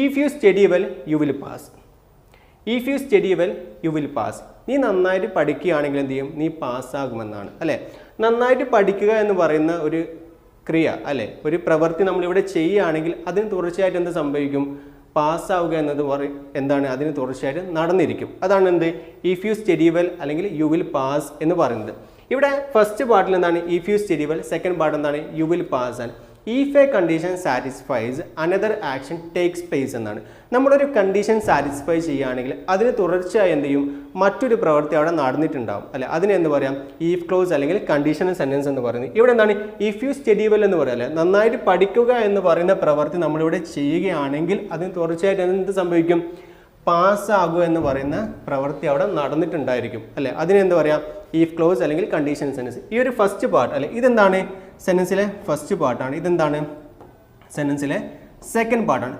If you study well you will pass. If you study well you will pass. നീ നന്നായിട്ട് പഠിക്കുകയാണെങ്കിൽ എന്ത് ചെയ്യും? നീ പാസ്സാകുമെന്നാണ് അല്ലേ. നന്നായിട്ട് പഠിക്കുക എന്ന് പറയുന്ന ഒരു ക്രിയ അല്ലേ, ഒരു പ്രവൃത്തി നമ്മളിവിടെ ചെയ്യുകയാണെങ്കിൽ അതിന് തീർച്ചയായിട്ടും എന്ത് സംഭവിക്കും? പാസ്സാവുക എന്നത് എന്താണ്? അതിന് തീർച്ചയായിട്ടും നടന്നിരിക്കും. അതാണ് എന്ത്? ഇഫ് യു സ്റ്റഡി വെൽ അല്ലെങ്കിൽ യു വിൽ പാസ് എന്ന് പറയുന്നത്. ഇവിടെ ഫസ്റ്റ് പാർട്ടിൽ എന്താണ്? If you study well. Second part എന്താണ്? യു വിൽ പാസ് ആണ്. If A condition satisfies another action takes place എന്നാണ്. നമ്മളൊരു കണ്ടീഷൻ സാറ്റിസ്ഫൈ ചെയ്യുകയാണെങ്കിൽ അതിന് തുടർച്ചയായി എന്ത് ചെയ്യും? മറ്റൊരു പ്രവൃത്തി അവിടെ നടന്നിട്ടുണ്ടാവും അല്ലെ. അതിന് എന്ത് പറയാം? ഇഫ് ക്ലോസ് അല്ലെങ്കിൽ കണ്ടീഷണൽ സെന്റൻസ് എന്ന് പറയുന്നത്. ഇവിടെ എന്താണ്? ഇഫ് യു സ്റ്റഡി വെൽ എന്ന് പറയാം അല്ലെ. നന്നായിട്ട് പഠിക്കുക എന്ന് പറയുന്ന പ്രവൃത്തി നമ്മളിവിടെ ചെയ്യുകയാണെങ്കിൽ അതിന് തുടർച്ചയായിട്ട് എന്ത് സംഭവിക്കും? പാസ്സാകുക എന്ന് പറയുന്ന പ്രവൃത്തി അവിടെ നടന്നിട്ടുണ്ടായിരിക്കും അല്ലെ. അതിനെന്ത് പറയാം? ഇഫ് ക്ലോസ് അല്ലെങ്കിൽ കണ്ടീഷൻ സെന്റൻസ്. ഈ ഒരു ഫസ്റ്റ് പാർട്ട് അല്ലെ, ഇതെന്താണ്? സെന്റൻസിലെ ഫസ്റ്റ് പാർട്ടാണ്. ഇതെന്താണ്? സെന്റൻസിലെ സെക്കൻഡ് പാർട്ടാണ്.